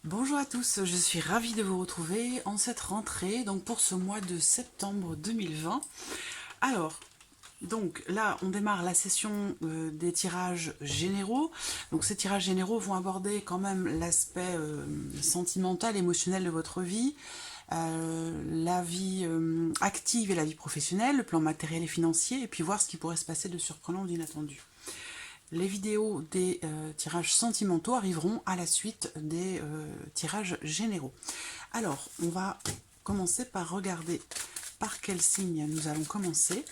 Bonjour à tous, je suis ravie de vous retrouver en cette rentrée, donc pour ce mois de septembre 2020. Alors, donc là, on démarre la session des tirages généraux. Donc ces tirages généraux vont aborder quand même l'aspect sentimental, émotionnel de votre vie, la vie active et la vie professionnelle, le plan matériel et financier, et puis voir ce qui pourrait se passer de surprenant ou d'inattendu. Les vidéos des tirages sentimentaux arriveront à la suite des tirages généraux. Alors, on va commencer par regarder par quel signe nous allons commencer.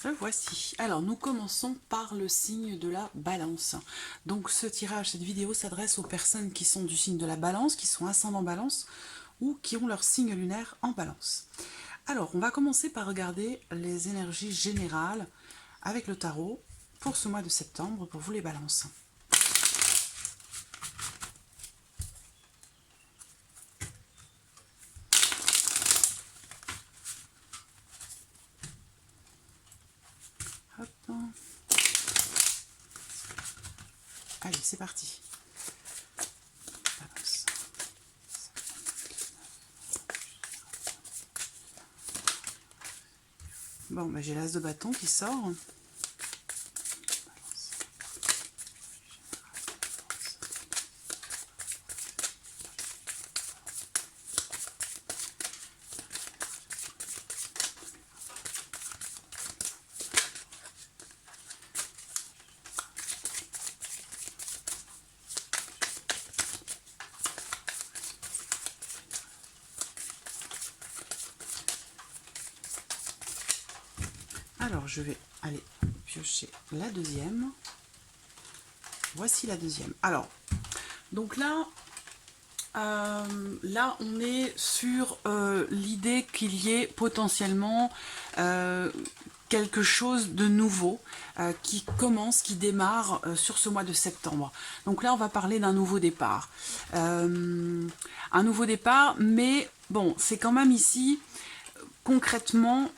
Le voici. Alors, nous commençons par le signe de la balance. Donc, ce tirage, cette vidéo s'adresse aux personnes qui sont du signe de la balance, qui sont ascendant balance ou qui ont leur signe lunaire en balance. Alors, on va commencer par regarder les énergies générales avec le tarot pour ce mois de septembre, pour vous les balances. Hop. Allez, c'est parti. Balance. Bon, ben, j'ai l'as de bâton qui sort. Alors, je vais aller piocher la deuxième. Voici la deuxième. Alors, donc là, on est sur l'idée qu'il y ait potentiellement quelque chose de nouveau qui commence, qui démarre sur ce mois de septembre. Donc là, on va parler d'un nouveau départ. Un nouveau départ, mais bon, c'est quand même ici, concrètement,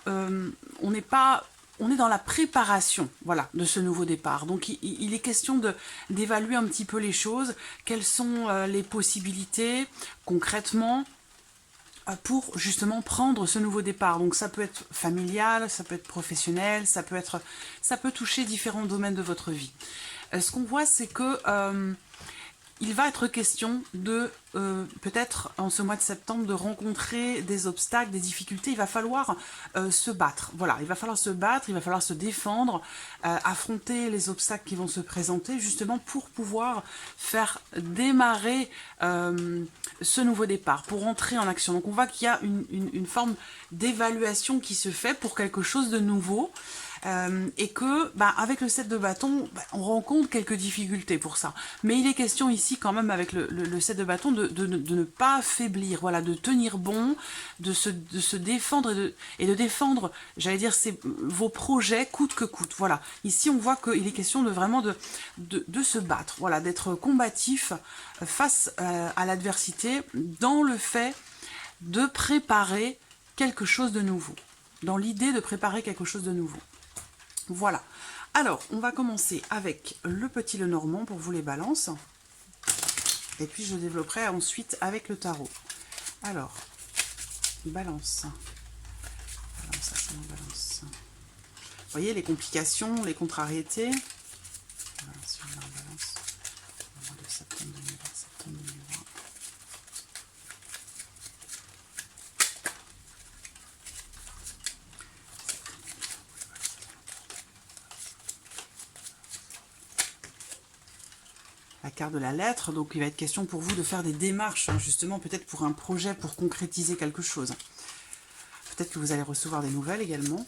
on est dans la préparation, voilà, de ce nouveau départ. Donc il est question d'évaluer un petit peu les choses, quelles sont les possibilités concrètement pour justement prendre ce nouveau départ. Donc ça peut être familial, ça peut être professionnel, ça peut toucher différents domaines de votre vie. Ce qu'on voit, c'est que il va être question de, peut-être en ce mois de septembre, de rencontrer des obstacles, des difficultés. Il va falloir se battre. Voilà, il va falloir se battre, il va falloir se défendre, affronter les obstacles qui vont se présenter, justement pour pouvoir faire démarrer ce nouveau départ, pour entrer en action. Donc on voit qu'il y a une forme d'évaluation qui se fait pour quelque chose de nouveau. Et que avec le 7 de bâton, on rencontre quelques difficultés pour ça. Mais il est question ici quand même avec le 7 de bâton de ne pas faiblir, voilà, de tenir bon, de se défendre et de défendre, j'allais dire, vos projets coûte que coûte. Voilà. Ici on voit qu'il est question de vraiment de se battre, voilà, d'être combatif face à l'adversité dans le fait de préparer quelque chose de nouveau, dans l'idée de préparer quelque chose de nouveau. Voilà. Alors, on va commencer avec le petit Lenormand pour vous les balances. Et puis, je développerai ensuite avec le tarot. Alors, balance. Balance, ascendant balance. Vous voyez les complications, les contrariétés. Voilà, sur la balance. Au mois de septembre 2020, septembre 2020. La carte de la lettre, donc il va être question pour vous de faire des démarches, hein, justement peut-être pour un projet, pour concrétiser quelque chose. Peut-être que vous allez recevoir des nouvelles également.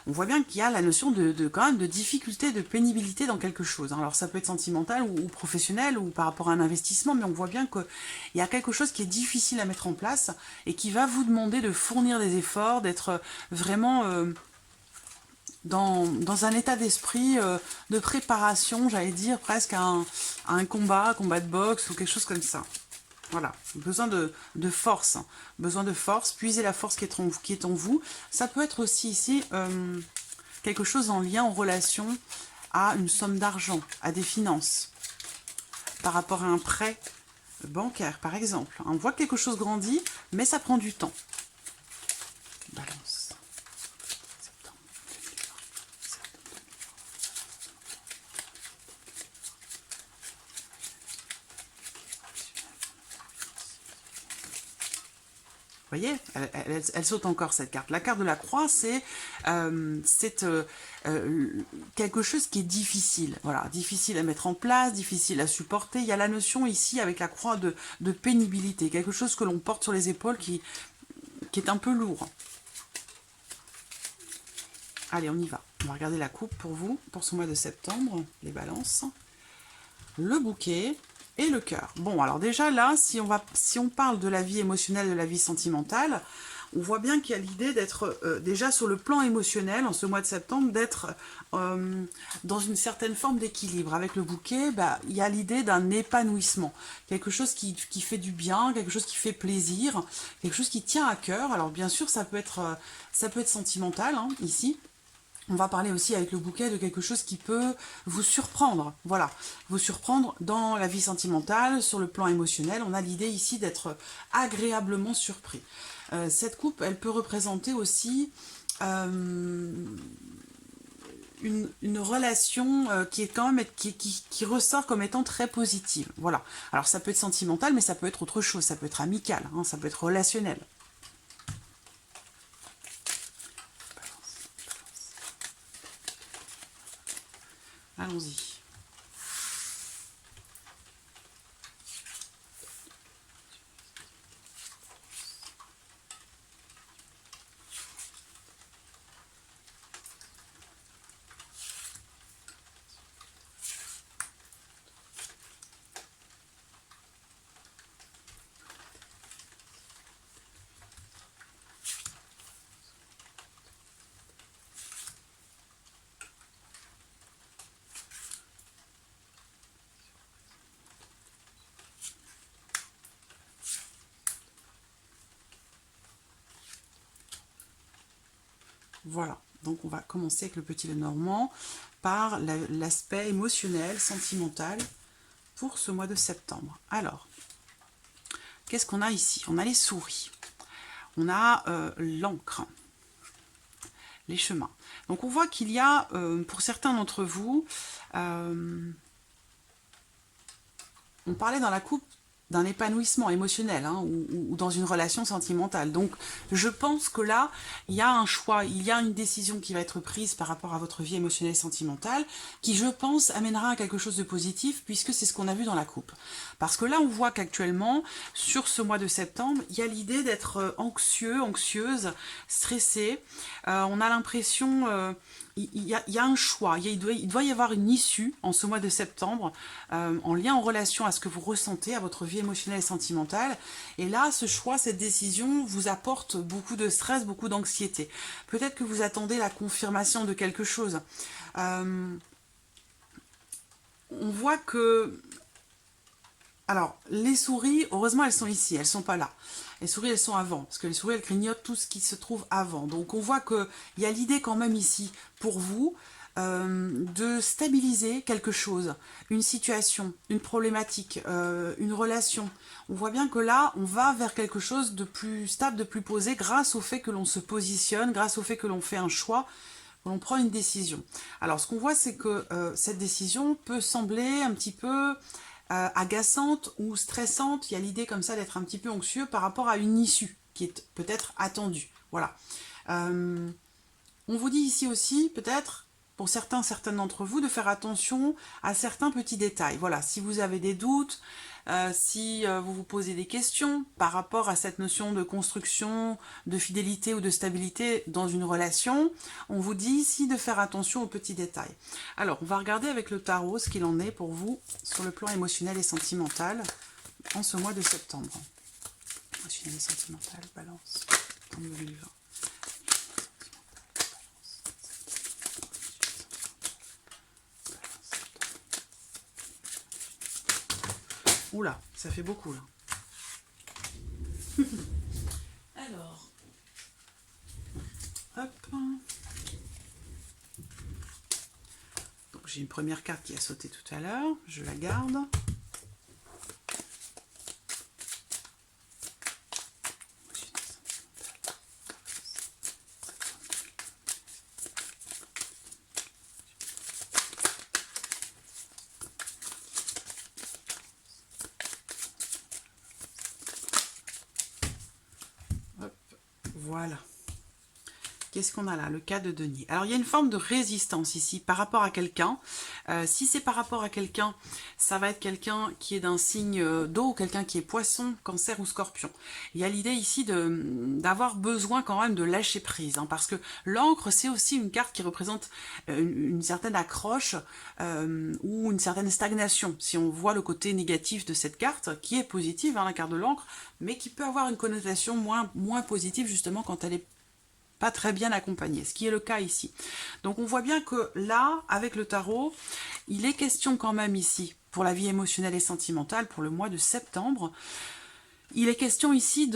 On voit bien qu'il y a la notion quand même de difficulté, de pénibilité dans quelque chose. Alors ça peut être sentimental ou professionnel ou par rapport à un investissement, mais on voit bien qu'il y a quelque chose qui est difficile à mettre en place et qui va vous demander de fournir des efforts, d'être vraiment dans un état d'esprit de préparation, j'allais dire presque à un combat de boxe ou quelque chose comme ça. Voilà, besoin de force, besoin de force, puisez la force qui est en vous. Ça peut être aussi ici quelque chose en lien, en relation à une somme d'argent, à des finances, par rapport à un prêt bancaire, par exemple. On voit que quelque chose grandit, mais ça prend du temps. Balance. Septembre 2020. Vous voyez, elle saute encore cette carte. La carte de la croix, c'est quelque chose qui est difficile. Voilà, difficile à mettre en place, difficile à supporter. Il y a la notion ici avec la croix de pénibilité, quelque chose que l'on porte sur les épaules qui est un peu lourd. Allez, on y va. On va regarder la coupe pour vous, pour ce mois de septembre, les balances. Le bouquet et le cœur. Bon, alors déjà là, si on parle de la vie émotionnelle, de la vie sentimentale, on voit bien qu'il y a l'idée d'être déjà sur le plan émotionnel, en ce mois de septembre, d'être dans une certaine forme d'équilibre. Avec le bouquet, bah, il y a l'idée d'un épanouissement, quelque chose qui fait du bien, quelque chose qui fait plaisir, quelque chose qui tient à cœur. Alors bien sûr, ça peut être sentimental, hein, ici. On va parler aussi avec le bouquet de quelque chose qui peut vous surprendre. Voilà, vous surprendre dans la vie sentimentale, sur le plan émotionnel. On a l'idée ici d'être agréablement surpris. Cette coupe, elle peut représenter aussi une relation qui est quand même qui ressort comme étant très positive. Voilà. Alors ça peut être sentimental, mais ça peut être autre chose. Ça peut être amical, hein, ça peut être relationnel. Allons-y. Voilà, donc on va commencer avec le petit Lenormand par l'aspect émotionnel, sentimental pour ce mois de septembre. Alors, qu'est-ce qu'on a ici? On a les souris, on a l'encre, les chemins. Donc on voit qu'il y a, pour certains d'entre vous, on parlait dans la coupe d'un épanouissement émotionnel, hein, ou dans une relation sentimentale. Donc je pense que là, il y a un choix, il y a une décision qui va être prise par rapport à votre vie émotionnelle et sentimentale, qui je pense amènera à quelque chose de positif, puisque c'est ce qu'on a vu dans la coupe. Parce que là, on voit qu'actuellement, sur ce mois de septembre, il y a l'idée d'être anxieux, anxieuse, stressé. On a l'impression... il y a un choix, il doit y avoir une issue en ce mois de septembre, en lien, en relation à ce que vous ressentez, à votre vie émotionnelle et sentimentale. Et là, ce choix, cette décision vous apporte beaucoup de stress, beaucoup d'anxiété. Peut-être que vous attendez la confirmation de quelque chose. On voit que... Alors, les souris, heureusement, elles sont ici, elles sont pas là. Les souris, elles sont avant, parce que les souris, elles grignotent tout ce qui se trouve avant. Donc, on voit qu'il y a l'idée quand même ici, pour vous, de stabiliser quelque chose, une situation, une problématique, une relation. On voit bien que là, on va vers quelque chose de plus stable, de plus posé, grâce au fait que l'on se positionne, grâce au fait que l'on fait un choix, que l'on prend une décision. Alors, ce qu'on voit, c'est que cette décision peut sembler un petit peu... agaçante ou stressante. Il y a l'idée comme ça d'être un petit peu anxieux par rapport à une issue qui est peut-être attendue. Voilà. On vous dit ici aussi, peut-être, pour certaines d'entre vous, de faire attention à certains petits détails. Voilà, si vous avez des doutes, si vous vous posez des questions par rapport à cette notion de construction, de fidélité ou de stabilité dans une relation, on vous dit ici de faire attention aux petits détails. Alors, on va regarder avec le tarot ce qu'il en est pour vous sur le plan émotionnel et sentimental en ce mois de septembre. Émotionnel et sentimental, balance, en 2020. Oula, ça fait beaucoup là. Alors, hop. Donc j'ai une première carte qui a sauté tout à l'heure, je la garde. Voilà. Qu'est-ce qu'on a là? Le cas de denier. Alors, il y a une forme de résistance ici par rapport à quelqu'un. Si c'est par rapport à quelqu'un, ça va être quelqu'un qui est d'un signe d'eau, quelqu'un qui est poisson, cancer ou scorpion. Il y a l'idée ici d'avoir besoin quand même de lâcher prise, hein, parce que l'encre, c'est aussi une carte qui représente une certaine accroche ou une certaine stagnation. Si on voit le côté négatif de cette carte, qui est positive, hein, la carte de l'encre, mais qui peut avoir une connotation moins positive justement quand elle est pas très bien accompagné, ce qui est le cas ici. Donc on voit bien que là, avec le tarot, il est question quand même ici, pour la vie émotionnelle et sentimentale, pour le mois de septembre, il est question ici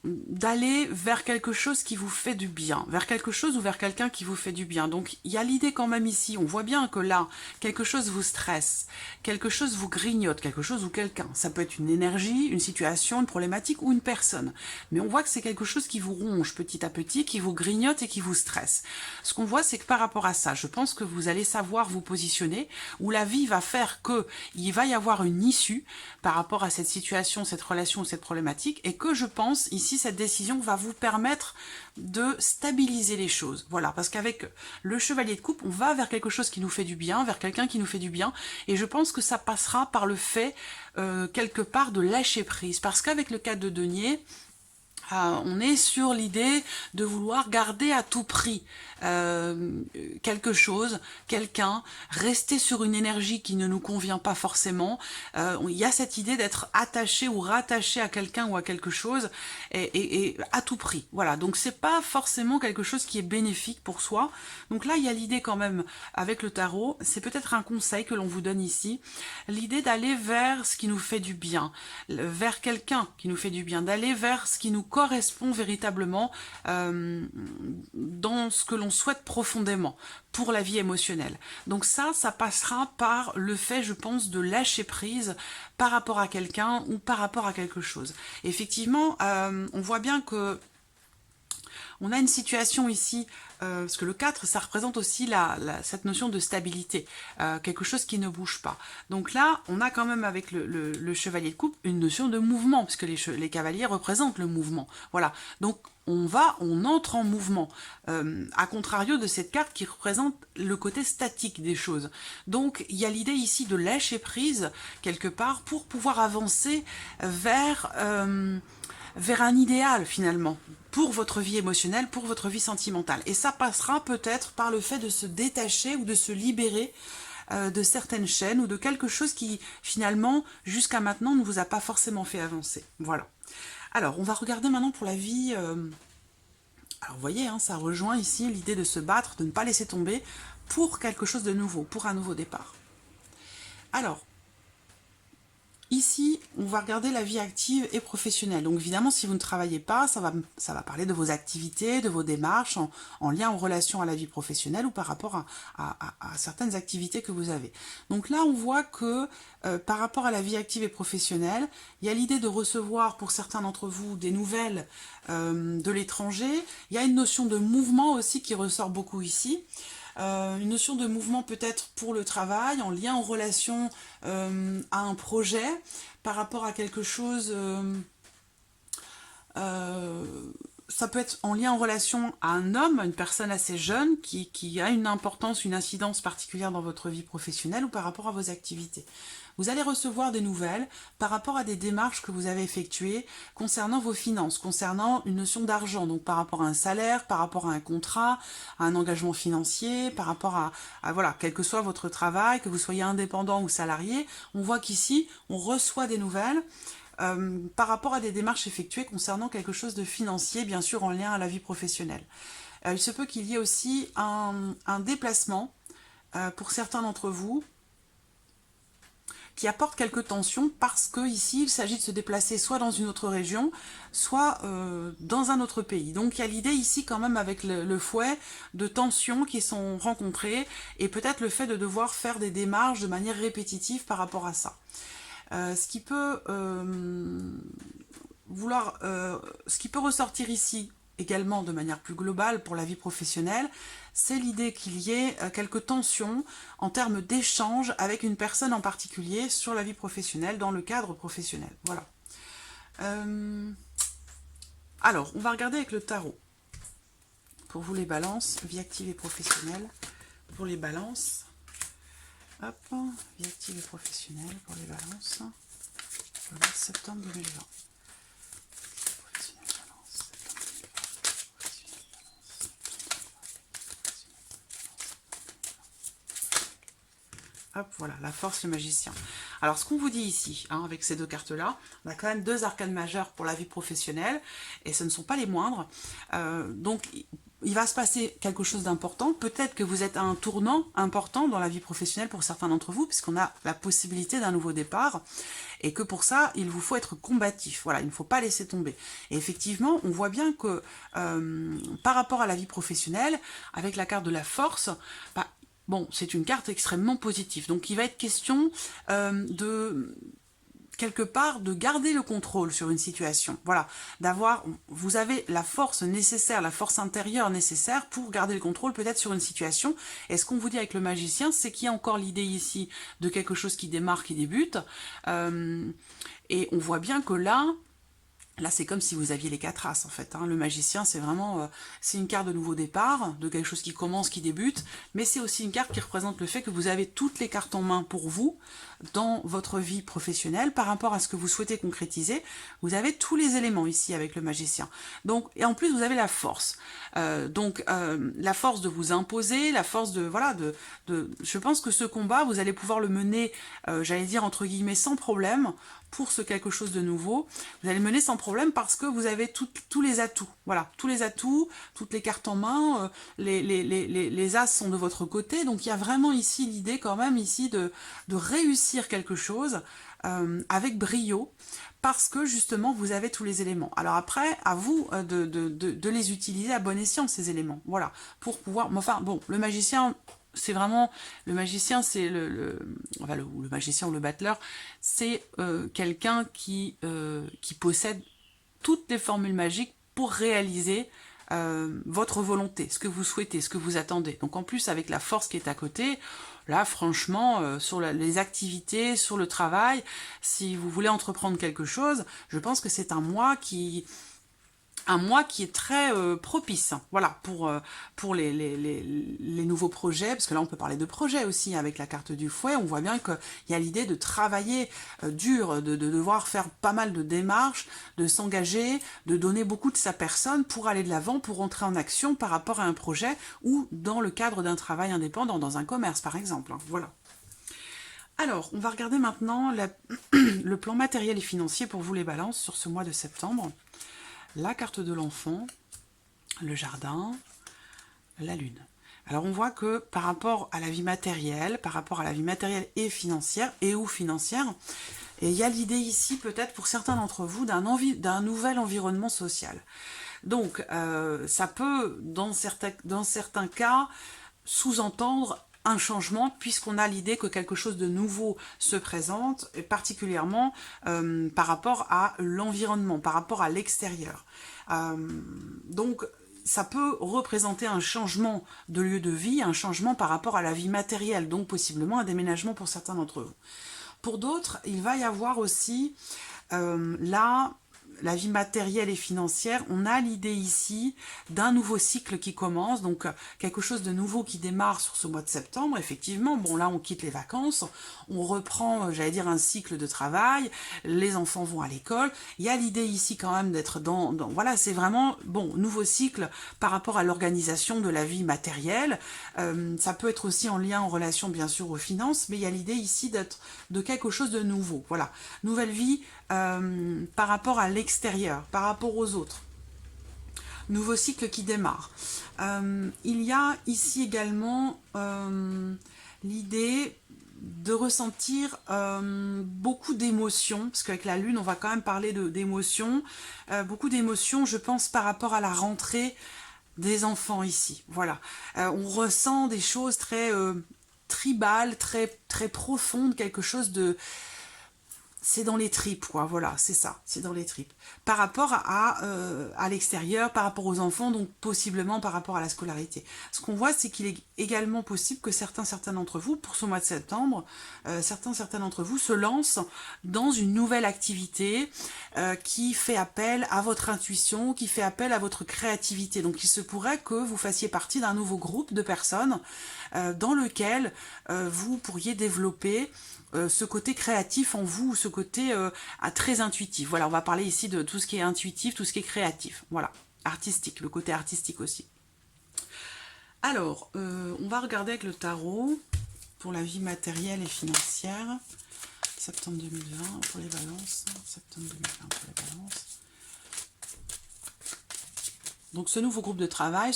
d'aller vers quelque chose qui vous fait du bien, vers quelque chose ou vers quelqu'un qui vous fait du bien. Donc il y a l'idée quand même ici, on voit bien que là, quelque chose vous stresse, quelque chose vous grignote, quelque chose ou quelqu'un. Ça peut être une énergie, une situation, une problématique ou une personne. Mais on voit que c'est quelque chose qui vous ronge petit à petit, qui vous grignote et qui vous stresse. Ce qu'on voit, c'est que par rapport à ça, je pense que vous allez savoir vous positionner, où la vie va faire qu'il va y avoir une issue par rapport à cette situation, cette relation ou cette problématique, et que je pense ici, cette décision va vous permettre de stabiliser les choses. Voilà, parce qu'avec le chevalier de coupe, on va vers quelque chose qui nous fait du bien, vers quelqu'un qui nous fait du bien, et je pense que ça passera par le fait, quelque part, de lâcher prise. Parce qu'avec le 4 de denier, on est sur l'idée de vouloir garder à tout prix quelque chose, quelqu'un, rester sur une énergie qui ne nous convient pas forcément. Il y a cette idée d'être attaché ou rattaché à quelqu'un ou à quelque chose et à tout prix. Voilà, donc c'est pas forcément quelque chose qui est bénéfique pour soi. Donc là, il y a l'idée quand même, avec le tarot, c'est peut-être un conseil que l'on vous donne ici, l'idée d'aller vers ce qui nous fait du bien, vers quelqu'un qui nous fait du bien, d'aller vers ce qui nous correspond véritablement dans ce que l'on souhaite profondément pour la vie émotionnelle. Donc ça passera par le fait, je pense, de lâcher prise par rapport à quelqu'un ou par rapport à quelque chose. Effectivement, on voit bien que on a une situation ici, parce que le 4, ça représente aussi cette notion de stabilité, quelque chose qui ne bouge pas. Donc là, on a quand même avec le chevalier de coupe une notion de mouvement, puisque les cavaliers représentent le mouvement. Voilà, donc on entre en mouvement, à contrario de cette carte qui représente le côté statique des choses. Donc il y a l'idée ici de lâcher prise, quelque part, pour pouvoir avancer vers un idéal finalement, pour votre vie émotionnelle, pour votre vie sentimentale. Et ça passera peut-être par le fait de se détacher ou de se libérer de certaines chaînes ou de quelque chose qui finalement, jusqu'à maintenant, ne vous a pas forcément fait avancer. Voilà. Alors, on va regarder maintenant pour la vie. Alors, vous voyez, hein, ça rejoint ici l'idée de se battre, de ne pas laisser tomber pour quelque chose de nouveau, pour un nouveau départ. Alors, ici, on va regarder la vie active et professionnelle. Donc évidemment, si vous ne travaillez pas, ça va parler de vos activités, de vos démarches en lien, en relation à la vie professionnelle ou par rapport à certaines activités que vous avez. Donc là, on voit que par rapport à la vie active et professionnelle, il y a l'idée de recevoir pour certains d'entre vous des nouvelles de l'étranger. Il y a une notion de mouvement aussi qui ressort beaucoup ici. Une notion de mouvement peut-être pour le travail, en lien, en relation à un projet, par rapport à quelque chose, ça peut être en lien, en relation à un homme, une personne assez jeune, qui a une importance, une incidence particulière dans votre vie professionnelle ou par rapport à vos activités. Vous allez recevoir des nouvelles par rapport à des démarches que vous avez effectuées concernant vos finances, concernant une notion d'argent, donc par rapport à un salaire, par rapport à un contrat, à un engagement financier, par rapport à voilà, quel que soit votre travail, que vous soyez indépendant ou salarié, on voit qu'ici, on reçoit des nouvelles par rapport à des démarches effectuées concernant quelque chose de financier, bien sûr en lien à la vie professionnelle. Il se peut qu'il y ait aussi un déplacement pour certains d'entre vous, qui apporte quelques tensions parce que ici il s'agit de se déplacer soit dans une autre région, soit dans un autre pays. Donc il y a l'idée ici quand même avec le fouet de tensions qui sont rencontrées et peut-être le fait de devoir faire des démarches de manière répétitive par rapport à ça. Ce qui peut ce qui peut ressortir ici également de manière plus globale pour la vie professionnelle, c'est l'idée qu'il y ait quelques tensions en termes d'échange avec une personne en particulier sur la vie professionnelle, dans le cadre professionnel. Voilà. Alors, on va regarder avec le tarot. Pour vous les balances, vie active et professionnelle. Pour les balances, hop, vie active et professionnelle pour les balances. Le 20 septembre 2020. Hop, voilà, la force, le magicien. Alors, ce qu'on vous dit ici, hein, avec ces deux cartes-là, on a quand même deux arcanes majeures pour la vie professionnelle, et ce ne sont pas les moindres. Donc, il va se passer quelque chose d'important. Peut-être que vous êtes à un tournant important dans la vie professionnelle pour certains d'entre vous, puisqu'on a la possibilité d'un nouveau départ, et que pour ça, il vous faut être combatif. Voilà, il ne faut pas laisser tomber. Et effectivement, on voit bien que par rapport à la vie professionnelle, avec la carte de la force, bah, bon, c'est une carte extrêmement positive. Donc, il va être question quelque part, de garder le contrôle sur une situation. Voilà, vous avez la force nécessaire, la force intérieure nécessaire pour garder le contrôle peut-être sur une situation. Et ce qu'on vous dit avec le magicien, c'est qu'il y a encore l'idée ici de quelque chose qui démarre, qui débute. Et on voit bien que là, c'est comme si vous aviez les 4 as, en fait. Hein. Le magicien, c'est vraiment... c'est une carte de nouveau départ, de quelque chose qui commence, qui débute, mais c'est aussi une carte qui représente le fait que vous avez toutes les cartes en main pour vous, dans votre vie professionnelle, par rapport à ce que vous souhaitez concrétiser. Vous avez tous les éléments ici avec le magicien. Donc, et en plus, vous avez la force. La force de vous imposer, la force de... Voilà, je pense que ce combat, vous allez pouvoir le mener, j'allais dire, entre guillemets, sans problème, pour ce quelque chose de nouveau. Vous allez mener sans problème parce que vous avez tous les atouts. Voilà, tous les atouts, toutes les cartes en main, les as sont de votre côté. Donc il y a vraiment ici l'idée quand même ici de réussir quelque chose avec brio parce que justement vous avez tous les éléments. Alors après, à vous de les utiliser à bon escient ces éléments. Voilà, pour pouvoir... Enfin bon, le magicien... C'est vraiment, le magicien, c'est le magicien ou le battleur, c'est quelqu'un qui possède toutes les formules magiques pour réaliser votre volonté, ce que vous souhaitez, ce que vous attendez. Donc en plus, avec la force qui est à côté, là, franchement, sur les activités, sur le travail, si vous voulez entreprendre quelque chose, je pense que c'est un mois qui est très propice, voilà, pour les nouveaux projets, parce que là on peut parler de projets aussi avec la carte du fouet. On voit bien qu'il y a l'idée de travailler dur, de devoir faire pas mal de démarches, de s'engager, de donner beaucoup de sa personne pour aller de l'avant, pour entrer en action par rapport à un projet ou dans le cadre d'un travail indépendant, dans un commerce par exemple, hein, voilà. Alors, on va regarder maintenant le plan matériel et financier pour vous les balances sur ce mois de septembre. La carte de l'enfant, le jardin, la lune. Alors on voit que par rapport à la vie matérielle, et financière, et ou financière, et il y a l'idée ici peut-être pour certains d'entre vous d'un nouvel environnement social. Donc ça peut, dans certains cas, sous-entendre un changement, puisqu'on a l'idée que quelque chose de nouveau se présente, et particulièrement par rapport à l'environnement, par rapport à l'extérieur. Donc, ça peut représenter un changement de lieu de vie, un changement par rapport à la vie matérielle, donc possiblement un déménagement pour certains d'entre vous. Pour d'autres, il va y avoir aussi la vie matérielle et financière. On a l'idée ici d'un nouveau cycle qui commence, donc quelque chose de nouveau qui démarre sur ce mois de septembre, effectivement. Bon, là, on quitte les vacances, on reprend, j'allais dire, un cycle de travail, les enfants vont à l'école. Il y a l'idée ici quand même d'être voilà, c'est vraiment, bon, nouveau cycle par rapport à l'organisation de la vie matérielle. Ça peut être aussi en lien, en relation, bien sûr, aux finances, mais il y a l'idée ici d'être de quelque chose de nouveau. Voilà, nouvelle vie par rapport à l'extérieur, par rapport aux autres. Nouveau cycle qui démarre. Il y a ici également l'idée de ressentir beaucoup d'émotions, parce qu'avec la lune, on va quand même parler d'émotions, beaucoup d'émotions, je pense, par rapport à la rentrée des enfants ici. Voilà, on ressent des choses très tribales, très profondes, quelque chose de... C'est dans les tripes, quoi, voilà, c'est ça, c'est dans les tripes. Par rapport à l'extérieur, par rapport aux enfants, donc possiblement par rapport à la scolarité. Ce qu'on voit, c'est qu'il est également possible que certains d'entre vous, pour ce mois de septembre, certains d'entre vous se lancent dans une nouvelle activité qui fait appel à votre intuition, qui fait appel à votre créativité. Donc il se pourrait que vous fassiez partie d'un nouveau groupe de personnes dans lequel vous pourriez développer ce côté créatif en vous, ce côté très intuitif. Voilà, on va parler ici de tout ce qui est intuitif, tout ce qui est créatif. Voilà, artistique, le côté artistique aussi. Alors, on va regarder avec le tarot pour la vie matérielle et financière. Septembre 2020 pour les balances. Septembre 2020 pour les balances. Donc ce nouveau groupe de travail,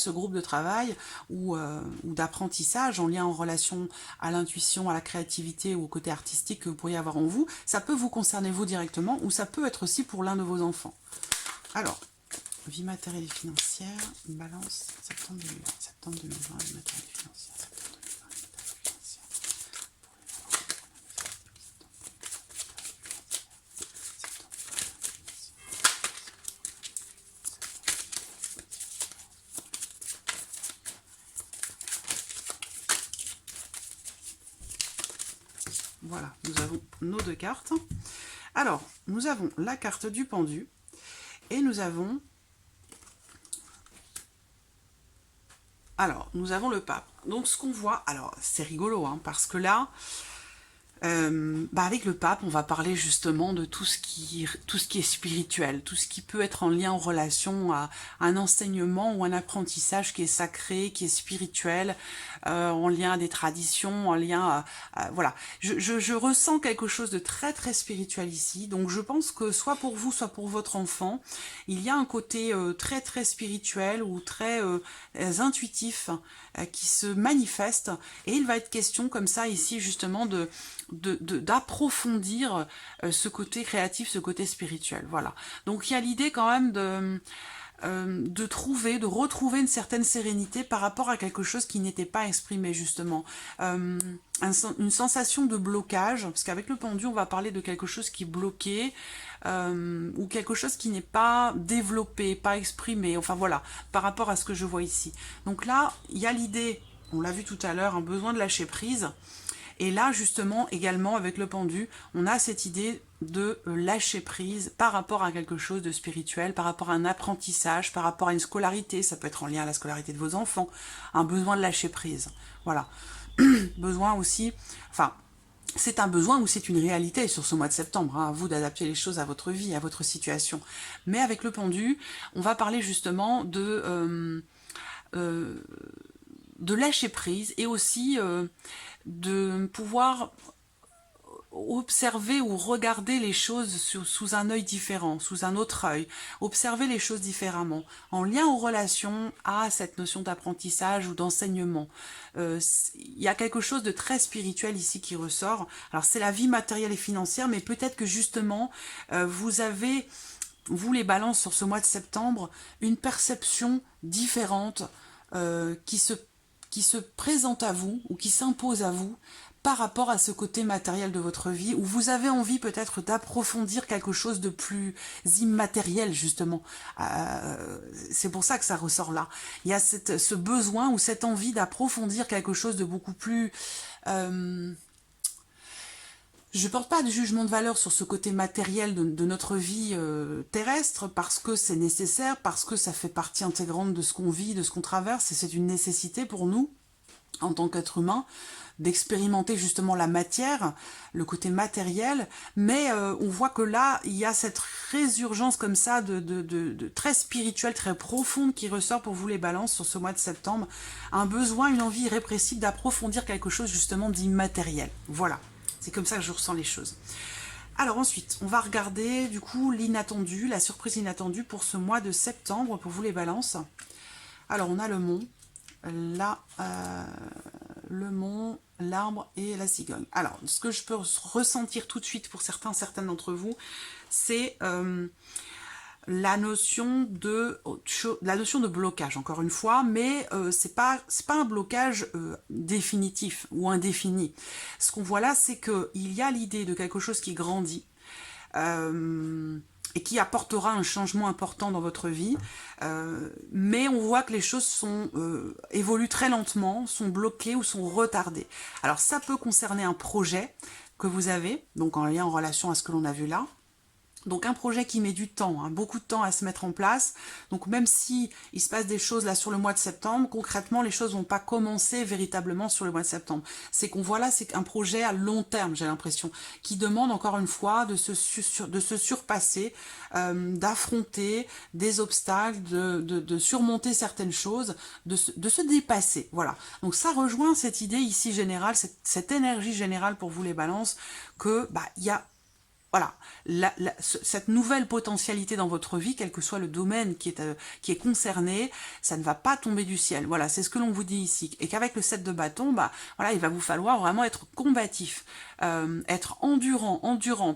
ou d'apprentissage en lien en relation à l'intuition, à la créativité ou au côté artistique que vous pourriez avoir en vous, ça peut vous concerner vous directement ou ça peut être aussi pour l'un de vos enfants. Alors, vie matérielle et financière, balance, septembre 2020, vie matérielle et financière, septembre 2020, vie matérielle et financière. Voilà, nous avons nos deux cartes. Alors, nous avons la carte du pendu et nous avons... Alors, nous avons le pape. Donc, ce qu'on voit... Alors, c'est rigolo, hein, parce que là... avec le pape, on va parler justement de tout ce qui est spirituel, tout ce qui peut être en lien, en relation à un enseignement ou un apprentissage qui est sacré, qui est spirituel, en lien à des traditions, en lien voilà. Je ressens quelque chose de très très spirituel ici, donc je pense que soit pour vous, soit pour votre enfant, il y a un côté très très spirituel ou très intuitif qui se manifeste, et il va être question comme ça ici justement d'approfondir ce côté créatif, ce côté spirituel. Voilà. Donc il y a l'idée quand même de retrouver une certaine sérénité par rapport à quelque chose qui n'était pas exprimé justement. Une sensation de blocage, parce qu'avec le pendu, on va parler de quelque chose qui est bloqué, ou quelque chose qui n'est pas développé, pas exprimé, enfin voilà, par rapport à ce que je vois ici. Donc là, il y a l'idée, on l'a vu tout à l'heure, un besoin de lâcher prise. Et là, justement, également, avec le pendu, on a cette idée de lâcher prise par rapport à quelque chose de spirituel, par rapport à un apprentissage, par rapport à une scolarité, ça peut être en lien à la scolarité de vos enfants, un besoin de lâcher prise. Voilà. Besoin aussi, enfin, c'est un besoin ou c'est une réalité sur ce mois de septembre, hein, à vous d'adapter les choses à votre vie, à votre situation. Mais avec le pendu, on va parler justement de lâcher prise et aussi de pouvoir observer ou regarder les choses sous un œil différent, sous un autre œil, observer les choses différemment, en lien en relation à cette notion d'apprentissage ou d'enseignement. Il y a quelque chose de très spirituel ici qui ressort. Alors c'est la vie matérielle et financière, mais peut-être que justement vous avez, vous les balances sur ce mois de septembre, une perception différente qui se présente à vous ou qui s'impose à vous par rapport à ce côté matériel de votre vie, où vous avez envie peut-être d'approfondir quelque chose de plus immatériel, justement. C'est pour ça que ça ressort là. Il y a ce besoin ou cette envie d'approfondir quelque chose de beaucoup plus... je ne porte pas de jugement de valeur sur ce côté matériel de notre vie terrestre, parce que c'est nécessaire, parce que ça fait partie intégrante de ce qu'on vit, de ce qu'on traverse, et c'est une nécessité pour nous, en tant qu'être humain, d'expérimenter justement la matière, le côté matériel, mais on voit que là, il y a cette résurgence comme ça de très spirituelle, très profonde qui ressort pour vous les balances sur ce mois de septembre, un besoin, une envie irrépressible d'approfondir quelque chose justement d'immatériel. Voilà, c'est comme ça que je ressens les choses. Alors ensuite, on va regarder du coup l'inattendu, la surprise inattendue pour ce mois de septembre pour vous les balances. Alors on a le mont, là, le mont, l'arbre et la cigogne. Alors, ce que je peux ressentir tout de suite pour certaines d'entre vous, c'est la notion de blocage, encore une fois, mais c'est pas un blocage définitif ou indéfini. Ce qu'on voit là, c'est qu'il y a l'idée de quelque chose qui grandit, et qui apportera un changement important dans votre vie, mais on voit que les choses évoluent très lentement, sont bloquées ou sont retardées. Alors ça peut concerner un projet que vous avez, donc en lien, en relation à ce que l'on a vu là. Donc un projet qui met du temps, beaucoup de temps à se mettre en place. Donc même si il se passe des choses là sur le mois de septembre, concrètement les choses vont pas commencer véritablement sur le mois de septembre. C'est qu'on voit là, c'est un projet à long terme, j'ai l'impression, qui demande encore une fois de se surpasser, d'affronter des obstacles, de surmonter certaines choses, de se dépasser. Voilà. Donc ça rejoint cette idée ici générale, cette énergie générale pour vous les balances, que il y a voilà, cette nouvelle potentialité dans votre vie, quel que soit le domaine qui est concerné, ça ne va pas tomber du ciel. Voilà, c'est ce que l'on vous dit ici. Et qu'avec le 7 de bâton, voilà, il va vous falloir vraiment être combatif, être endurant,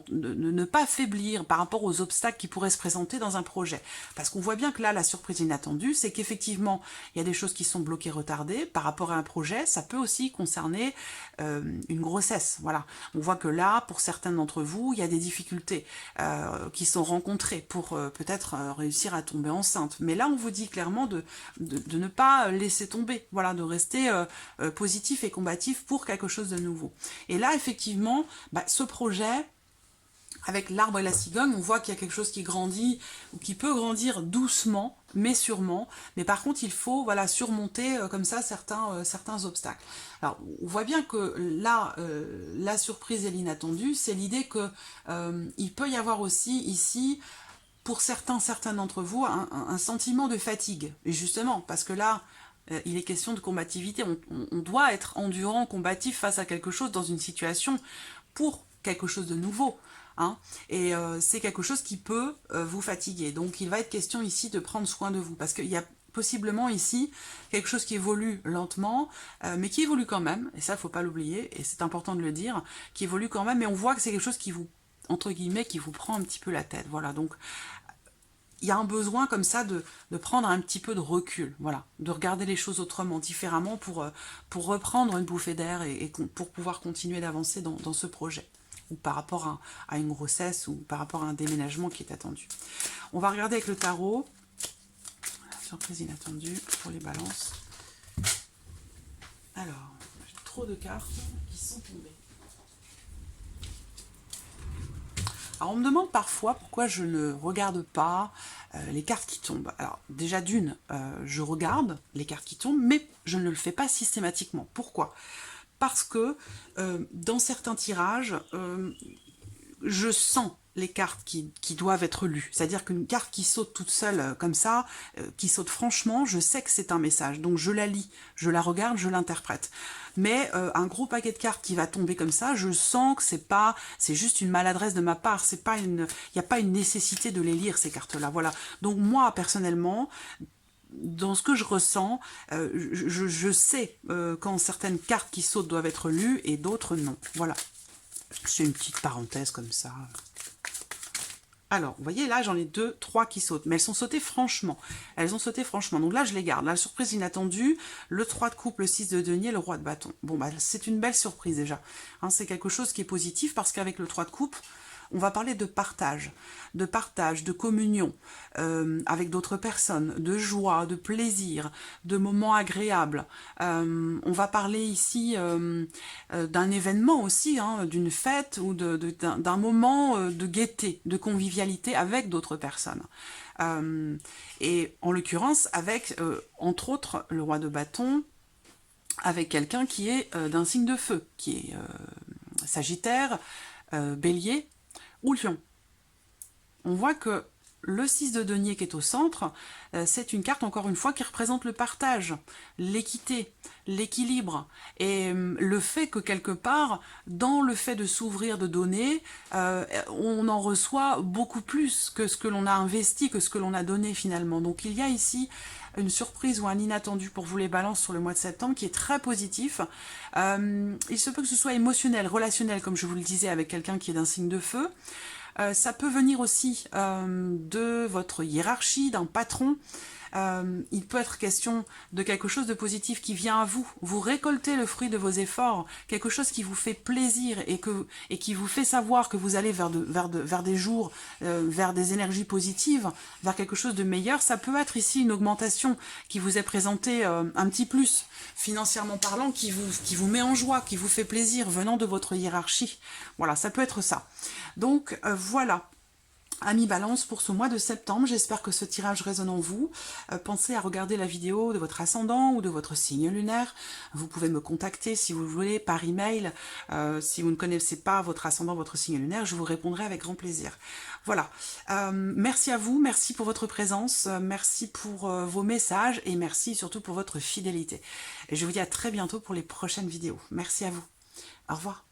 ne pas faiblir par rapport aux obstacles qui pourraient se présenter dans un projet. Parce qu'on voit bien que là, la surprise inattendue, c'est qu'effectivement, il y a des choses qui sont bloquées, retardées par rapport à un projet. Ça peut aussi concerner une grossesse. Voilà, on voit que là, pour certains d'entre vous, il y a des difficultés qui sont rencontrées pour peut-être réussir à tomber enceinte. Mais là, on vous dit clairement de ne pas laisser tomber, voilà, de rester positif et combatif pour quelque chose de nouveau. Et là, effectivement, ce projet, avec l'arbre et la cigogne, on voit qu'il y a quelque chose qui grandit, ou qui peut grandir doucement, mais sûrement. Mais par contre, il faut voilà, surmonter comme ça certains obstacles. Alors, on voit bien que là, la surprise et l'inattendu, c'est l'idée que il peut y avoir aussi ici, pour certains d'entre vous, un sentiment de fatigue. Et justement, parce que là, il est question de combativité. On doit être endurant, combatif face à quelque chose dans une situation pour quelque chose de nouveau. Et c'est quelque chose qui peut vous fatiguer. Donc il va être question ici de prendre soin de vous, parce qu'il y a possiblement ici quelque chose qui évolue lentement, mais qui évolue quand même, et ça il ne faut pas l'oublier, et c'est important de le dire, qui évolue quand même, mais on voit que c'est quelque chose qui vous, entre guillemets, qui vous prend un petit peu la tête. Voilà, donc il y a un besoin comme ça de prendre un petit peu de recul, voilà, de regarder les choses autrement, différemment, pour reprendre une bouffée d'air et pour pouvoir continuer d'avancer dans ce projet, ou par rapport à une grossesse, ou par rapport à un déménagement qui est attendu. On va regarder avec le tarot, la surprise inattendue pour les balances. Alors, j'ai trop de cartes qui sont tombées. Alors on me demande parfois pourquoi je ne regarde pas les cartes qui tombent. Alors déjà d'une, je regarde les cartes qui tombent, mais je ne le fais pas systématiquement. Pourquoi ? Parce que dans certains tirages, je sens les cartes qui doivent être lues. C'est-à-dire qu'une carte qui saute toute seule comme ça, qui saute franchement, je sais que c'est un message. Donc je la lis, je la regarde, je l'interprète. Mais un gros paquet de cartes qui va tomber comme ça, je sens que c'est juste une maladresse de ma part. Il n'y a pas une nécessité de les lire, ces cartes-là. Voilà. Donc moi, personnellement, dans ce que je ressens, je sais quand certaines cartes qui sautent doivent être lues et d'autres non. Voilà. C'est une petite parenthèse comme ça. Alors, vous voyez, là, j'en ai 2, 3 qui sautent. Mais elles sont sautées franchement. Elles ont sauté franchement. Donc là, je les garde. La surprise inattendue, le 3 de coupe, le 6 de denier, le roi de bâton. Bon, c'est une belle surprise déjà. C'est quelque chose qui est positif parce qu'avec le 3 de coupe, on va parler de partage, de communion avec d'autres personnes, de joie, de plaisir, de moments agréables. On va parler ici d'un événement aussi, d'une fête ou d'un moment de gaieté, de convivialité avec d'autres personnes. Et en l'occurrence, avec, entre autres, le roi de bâton, avec quelqu'un qui est d'un signe de feu, qui est Sagittaire, Bélier, ou Lion. On voit que le 6 de denier qui est au centre, c'est une carte, encore une fois, qui représente le partage, l'équité, l'équilibre, et le fait que, quelque part, dans le fait de s'ouvrir, de donner, on en reçoit beaucoup plus que ce que l'on a investi, que ce que l'on a donné finalement. Donc il y a ici une surprise ou un inattendu pour vous les balances sur le mois de septembre qui est très positif. Il se peut que ce soit émotionnel, relationnel, comme je vous le disais, avec quelqu'un qui est d'un signe de feu. Ça peut venir aussi de votre hiérarchie, d'un patron. Il peut être question de quelque chose de positif qui vient à vous. Vous récoltez le fruit de vos efforts, quelque chose qui vous fait plaisir et qui vous fait savoir que vous allez vers des jours, vers des énergies positives, vers quelque chose de meilleur. Ça peut être ici une augmentation qui vous est présentée un petit plus, financièrement parlant, qui vous met en joie, qui vous fait plaisir venant de votre hiérarchie. Voilà, ça peut être ça. Donc voilà. Amis Balance pour ce mois de septembre, j'espère que ce tirage résonne en vous. Pensez à regarder la vidéo de votre ascendant ou de votre signe lunaire. Vous pouvez me contacter si vous voulez par email. Si vous ne connaissez pas votre ascendant, votre signe lunaire, je vous répondrai avec grand plaisir. Voilà. Merci à vous, merci pour votre présence, merci pour vos messages et merci surtout pour votre fidélité. Et je vous dis à très bientôt pour les prochaines vidéos. Merci à vous. Au revoir.